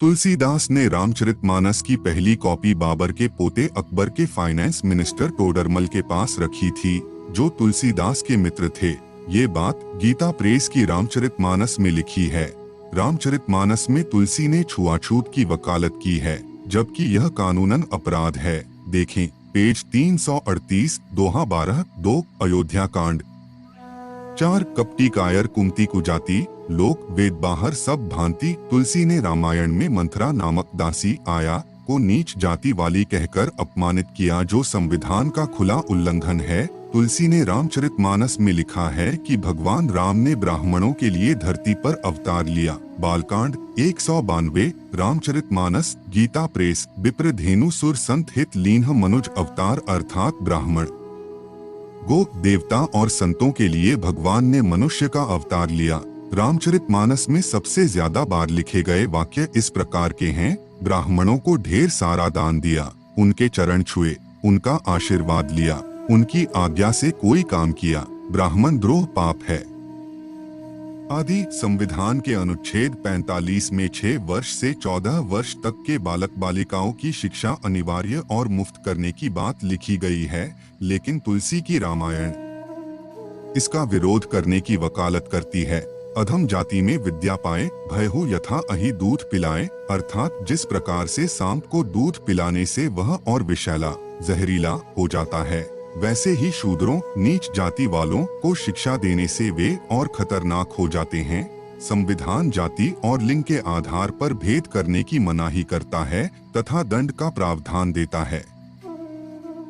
तुलसीदास ने रामचरितमानस की पहली कॉपी बाबर के पोते अकबर के फाइनेंस मिनिस्टर टोडरमल के पास रखी थी, जो तुलसीदास के मित्र थे। ये बात गीता प्रेस की रामचरितमानस में लिखी है। रामचरितमानस में तुलसी ने छुआछूत की वकालत की है, जबकि यह कानूनन अपराध है। देखें पेज 338, दोहा 12, 2 अयोध्या कांड। 4 कपटी कायर कुमति कुजाति, लोक वेद बाहर सब भांति। तुलसी ने रामायण में मंथरा नामक दासी आया को नीच जाति वाली कहकर अपमानित किया, जो संविधान का खुला उल्लंघन है। तुलसी ने रामचरितमानस में लिखा है कि भगवान राम ने ब्राह्मणों के लिए धरती पर अवतार लिया। बालकांड 192, रामचरितमानस, गीता प्रेस, विप्र धेनु सुर संत हित लीन्ह मनुज अवतार अर्थात ब्राह्मण, गो, देवता और संतों के लिए भगवान ने मनुष्य का अवतार लिया। रामचरितमानस में सबसे ज्यादा बार लिखे गए वाक्य इस प्रकार के हैं। ब्राह्मणों को ढेर सारा दान दिया, उनके चरण छुए, उनका आशीर्वाद लिया, उनकी आज्ञा से कोई काम किया, ब्राह्मण द्रोह पाप है आदि। संविधान के अनुच्छेद 45 में 6 वर्ष से 14 वर्ष तक के बालक बालिकाओं की शिक्षा अनिवार्य और मुफ्त करने की बात लिखी गई है, लेकिन तुलसी की रामायण इसका विरोध करने की वकालत करती है। अधम जाति में विद्या पाए, भयहु यथा अहि दूध पिलाए, अर्थात जिस प्रकार से सांप को दूध पिलाने से वह और विषैला जहरीला हो जाता है, वैसे ही शूद्रों नीच जाति वालों को शिक्षा देने से वे और खतरनाक हो जाते हैं। संविधान जाति और लिंग के आधार पर भेद करने की मनाही करता है तथा दंड का प्रावधान देता है,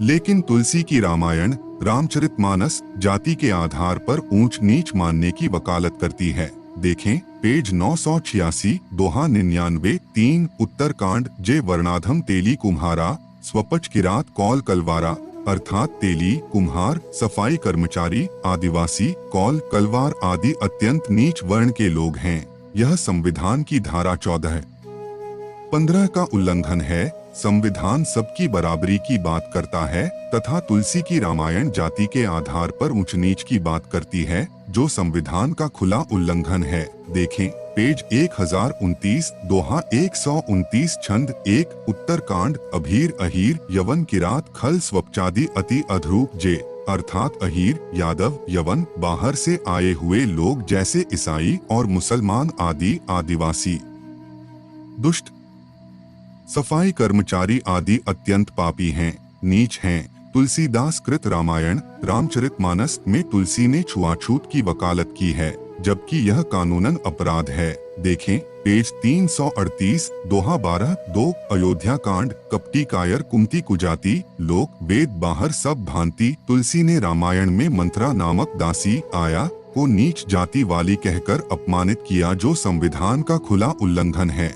लेकिन तुलसी की रामायण रामचरितमानस जाति के आधार पर ऊंच नीच मानने की वकालत करती है। देखें पेज 986, दोहा 99, 3 उत्तरकांड। जे वर्णाधम तेली कुम्हारा, स्वपच किरात कौल कलवारा, अर्थात तेली, कुम्हार, सफाई कर्मचारी, आदिवासी, कौल, कलवार आदि अत्यंत नीच वर्ण के लोग हैं। यह संविधान की धारा 14-15 का उल्लंघन है। संविधान सबकी बराबरी की बात करता है तथा तुलसी की रामायण जाति के आधार पर ऊंच नीच की बात करती है, जो संविधान का खुला उल्लंघन है। देखें पेज 1029, दोहा 129, छंद 1 उत्तरकांड। अभीर अहीर यवन किरात खल स्वपचादि अति अधरूप जे, अर्थात अहीर यादव यवन बाहर से आए हुए लोग जैसे ईसाई और मुसलमान आदि, आदिवासी, दुष्ट, सफाई कर्मचारी आदि अत्यंत पापी हैं, नीच हैं। तुलसीदास कृत रामायण रामचरितमानस में तुलसी ने छुआछूत की वकालत की है, जबकि यह कानूनन अपराध है। देखें पेज 338, दोहा 12, 2 अयोध्या कांड। कपटी कायर कुमति कुजाति, लोक वेद बाहर सब भांति। तुलसी ने रामायण में मंथरा नामक दासी आया को नीच जाति वाली कहकर अपमानित किया, जो संविधान का खुला उल्लंघन है।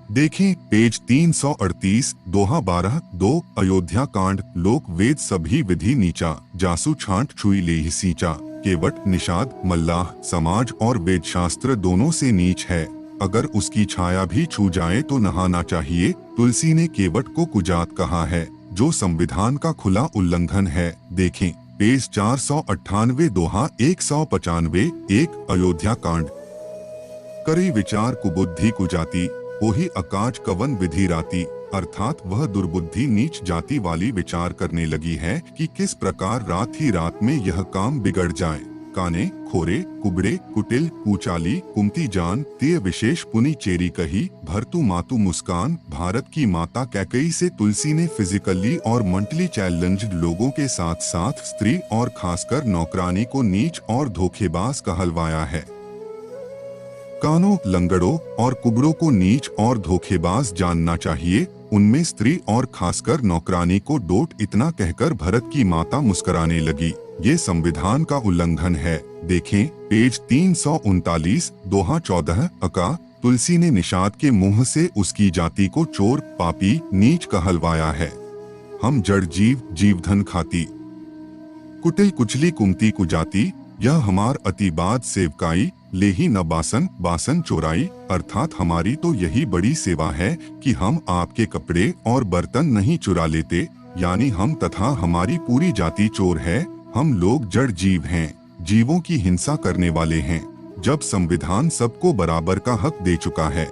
देखें पेज 338, दोहा 12, 2 अयोध्या कांड। लोक वेद सभी विधि नीचा, जासु छांट छुई लेहि सींचा। केवट निषाद मल्लाह समाज और वेद शास्त्र दोनों से नीच है, अगर उसकी छाया भी छू जाए तो नहाना चाहिए। तुलसी ने केवट को कुजात कहा है, जो संविधान का खुला उल्लंघन है। देखें पेज 498, दोहा 195, 1 अयोध्या कांड। करी विचार कुबुद्धि कुजाति, वही अकाज कवन विधि राती, अर्थात वह दुर्बुद्धि नीच जाति वाली विचार करने लगी है कि किस प्रकार रात ही रात में यह काम बिगड़ जाए। काने खोरे कुबड़े कुटिल कुचाली कुमती जान तिय विशेष पुनी चेरी कही, भरतु मातु मुस्कान। भारत की माता कैकेयी से तुलसी ने फिजिकली और मेंटली चैलेंज्ड लोगों के साथ साथ स्त्री और खासकर नौकरानी को नीच और धोखेबाज कहलवाया है। कानों लंगड़ों और कुबड़ों को नीच और धोखेबाज जानना चाहिए, उनमें स्त्री और खासकर नौकरानी को डोट इतना कहकर भरत की माता मुस्कुराने लगी। ये संविधान का उल्लंघन है। देखें पेज 339, दोहा 14 अका। तुलसी ने निषाद के मुंह से उसकी जाति को चोर पापी नीच कहलवाया है। हम जड़ जीव जीवधन खाती, कुटिल कुचली कुमती कुजाति, यह हमार अतिबाद सेवकाई, लेही न बासन बासन चोराई, अर्थात हमारी तो यही बड़ी सेवा है कि हम आपके कपड़े और बर्तन नहीं चुरा लेते, यानी हम तथा हमारी पूरी जाति चोर है। हम लोग जड़ जीव हैं, जीवों की हिंसा करने वाले हैं, जब संविधान सबको बराबर का हक दे चुका है।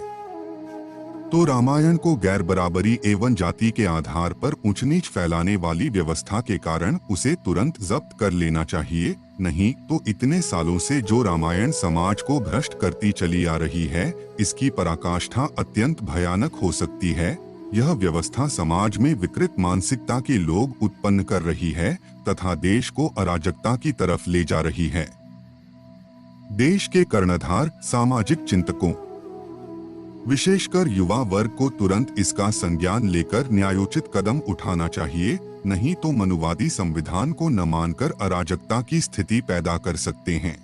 तो रामायण को गैर बराबरी एवं जाति के आधार पर ऊंच नीच फैलाने वाली व्यवस्था के कारण उसे तुरंत जब्त कर लेना चाहिए, नहीं तो इतने सालों से जो रामायण समाज को भ्रष्ट करती चली आ रही है, इसकी पराकाष्ठा अत्यंत भयानक हो सकती है। यह व्यवस्था समाज में विकृत मानसिकता के लोग उत्पन्न कर रही है तथा देश को अराजकता की तरफ ले जा रही है। देश के कर्णधार सामाजिक चिंतकों, विशेषकर युवा वर्ग को तुरंत इसका संज्ञान लेकर न्यायोचित कदम उठाना चाहिए, नहीं तो मनुवादी संविधान को न मानकर अराजकता की स्थिति पैदा कर सकते हैं।